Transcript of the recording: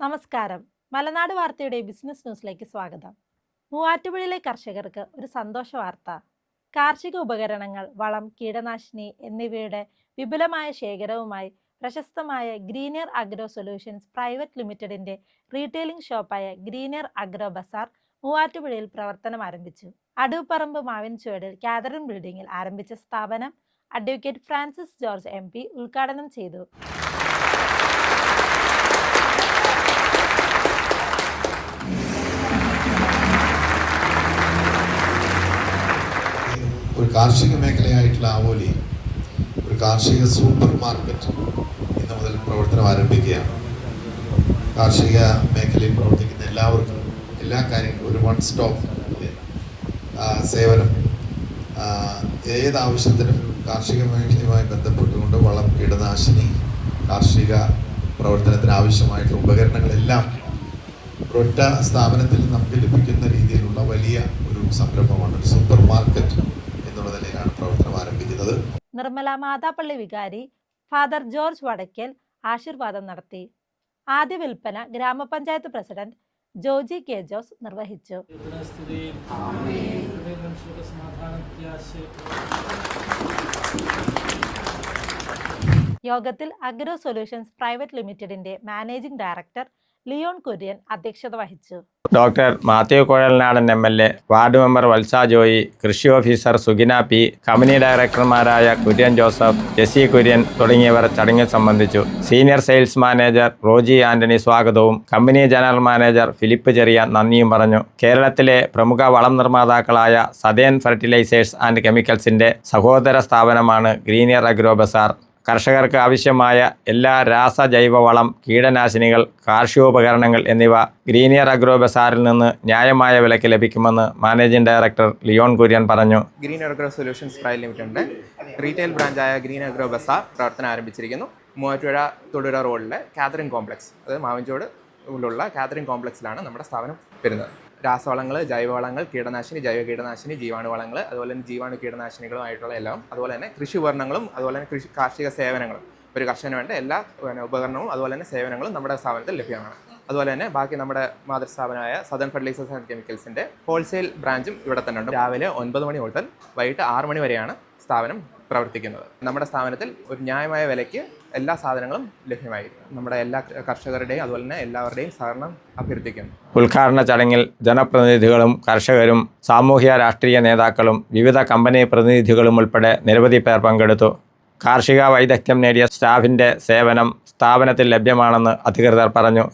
നമസ്കാരം. മലനാട് വാർത്തയുടെ ബിസിനസ് ന്യൂസിലേക്ക് സ്വാഗതം. മൂവാറ്റുപുഴയിലെ കർഷകർക്ക് ഒരു സന്തോഷ വാർത്ത. കാർഷിക ഉപകരണങ്ങൾ, വളം, കീടനാശിനി എന്നിവയുടെ വിപുലമായ ശേഖരവുമായി പ്രശസ്തമായ ഗ്രീനിയർ അഗ്രോ സൊല്യൂഷൻസ് പ്രൈവറ്റ് ലിമിറ്റഡിന്റെ റീറ്റെയിലിംഗ് ഷോപ്പായ ഗ്രീനിയർ അഗ്രോ ബസാർ മൂവാറ്റുപുഴയിൽ പ്രവർത്തനം ആരംഭിച്ചു. അടൂപ്പറമ്പ് മാവിൻചുവടിൽ കാതറിൻ ബിൽഡിംഗിൽ ആരംഭിച്ച സ്ഥാപനം അഡ്വക്കേറ്റ് ഫ്രാൻസിസ് ജോർജ് MP ഉദ്ഘാടനം ചെയ്തു. ഒരു കാർഷിക മേഖലയായിട്ടുള്ള ആവോലി ഒരു കാർഷിക സൂപ്പർ മാർക്കറ്റ് ഇന്ന് മുതൽ പ്രവർത്തനം ആരംഭിക്കുകയാണ്. കാർഷിക മേഖലയിൽ പ്രവർത്തിക്കുന്ന എല്ലാവർക്കും എല്ലാ കാര്യങ്ങളും ഒരു വൺ സ്റ്റോപ്പ് സേവനം, ഏതാവശ്യത്തിനും കാർഷിക മേഖലയുമായി ബന്ധപ്പെട്ടുകൊണ്ട് വളം, കീടനാശിനി, കാർഷിക പ്രവർത്തനത്തിന് ആവശ്യമായിട്ടുള്ള ഉപകരണങ്ങളെല്ലാം ഒറ്റ സ്ഥാപനത്തിൽ നമുക്ക് ലഭിക്കുന്ന രീതിയിലുള്ള വലിയ ഒരു സംരംഭമാണ്. ഒരു സൂപ്പർ മാർക്കറ്റ് എന്നുള്ള നിലയിലാണ് പ്രവർത്തനം ആരംഭിക്കുന്നത്. നിർമ്മല മാതാപ്പള്ളി വികാരി ഫാദർ ജോർജ് വടക്കേൽ ആശീർവാദം നടത്തി. ആദ്യ വിൽപ്പന ഗ്രാമപഞ്ചായത്ത് പ്രസിഡന്റ് ജോജി കെ ജോസ് നിർവഹിച്ചു. യോഗത്തിൽ അഗ്രോ സൊല്യൂഷൻസ് പ്രൈവറ്റ് ലിമിറ്റഡിന്റെ മാനേജിംഗ് ഡയറക്ടർ ലിയോൺ കുര്യൻ അധ്യക്ഷത വഹിച്ചു. Doctor Mathew Kuzhalnadan MLA, ward member Valsa Joy, കൃഷി ഓഫീസർ സുഗിന P, കമ്പനി ഡയറക്ടർമാരായ കുര്യൻ ജോസഫ്, ജെസി കുര്യൻ തുടങ്ങിയവർ ചടങ്ങിൽ സംബന്ധിച്ചു. Senior sales manager Roji Antony സ്വാഗതവും company general manager Philip Cherian നന്ദിയും പറഞ്ഞു. കേരളത്തിലെ പ്രമുഖ വളം നിർമ്മാതാക്കളായ സതേൺ ഫെർട്ടിലൈസേഴ്സ് ആൻഡ് കെമിക്കൽസിന്റെ സഹോദര സ്ഥാപനമാണ് ഗ്രീനിയർ അഗ്രോ ബസാർ. കർഷകർക്ക് ആവശ്യമായ എല്ലാ രാസജൈവവളം, കീടനാശിനികൾ, കാർഷികോപകരണങ്ങൾ എന്നിവ ഗ്രീനിയർ അഗ്രോ ബസാറിൽ നിന്ന് ന്യായമായ വിലയ്ക്ക് ലഭിക്കുമെന്ന് മാനേജിംഗ് ഡയറക്ടർ ലിയോൺ കുര്യൻ പറഞ്ഞു. ഗ്രീനിയർ അഗ്രോ സൊല്യൂഷൻസ് പ്രൈവറ്റ് ലിമിറ്റഡിൻ്റെ റീറ്റെയിൽ ബ്രാഞ്ചായ ഗ്രീനിയർ അഗ്രോ ബസാർ പ്രവർത്തനം ആരംഭിച്ചിരിക്കുന്നു. മൂവാറ്റുപുഴ തൊടുപുഴ റോഡിലെ കാതറിൻ കോംപ്ലക്സ്, അതായത് മാവിൻചോട് ഉള്ള കാതറിൻ കോംപ്ലക്സിലാണ് നമ്മുടെ സ്ഥാപനം വരുന്നത്. രാസവളങ്ങൾ, ജൈവവളങ്ങൾ, കീടനാശിനി, ജൈവ കീടനാശിനി, ജീവാണുവളങ്ങൾ, അതുപോലെ തന്നെ ജീവാണു കീടനാശിനികളുമായിട്ടുള്ള എല്ലാം, അതുപോലെ തന്നെ കൃഷി ഉപകരണങ്ങളും, അതുപോലെ തന്നെ കാർഷിക സേവനങ്ങളും, ഒരു കർഷകന് വേണ്ട എല്ലാ ഉപകരണവും അതുപോലെ തന്നെ സേവനങ്ങളും നമ്മുടെ സ്ഥാപനത്തിൽ ലഭ്യമാണ്. അതുപോലെ തന്നെ ബാക്കി നമ്മുടെ മാതൃസ്ഥാപനമായ സതേൺ ഫെർട്ടിലൈസേഴ്സ് ആൻഡ് കെമിക്കൽസിൻ്റെ ഹോൾസെയിൽ ബ്രാഞ്ചും ഇവിടെ തന്നെ ഉണ്ട്. രാവിലെ 9 മണി മുതൽ വൈകിട്ട് 6 മണി വരെയാണ് സ്ഥാപനം പ്രവർത്തിക്കുന്നത്. നമ്മുടെ സ്ഥാപനത്തിൽ ഒരു ന്യായമായ വിലയ്ക്ക് എല്ലാ സാധനങ്ങളും ലഭ്യമായിരിക്കും. നമ്മുടെ എല്ലാ കർഷകരുടെയും അതുപോലെ തന്നെ എല്ലാവരുടെയും സഹകരണം അഭ്യർത്ഥിക്കുന്നു. ഉദ്ഘാടന ചടങ്ങിൽ ജനപ്രതിനിധികളും കർഷകരും സാമൂഹ്യ രാഷ്ട്രീയ നേതാക്കളും വിവിധ കമ്പനി പ്രതിനിധികളും ഉൾപ്പെടെ നിരവധി പേർ പങ്കെടുത്തു. കാർഷിക വൈദഗ്ധ്യം നേടിയ സ്റ്റാഫിന്റെ സേവനം സ്ഥാപനത്തിൽ ലഭ്യമാണെന്ന് അധികൃതർ പറഞ്ഞു.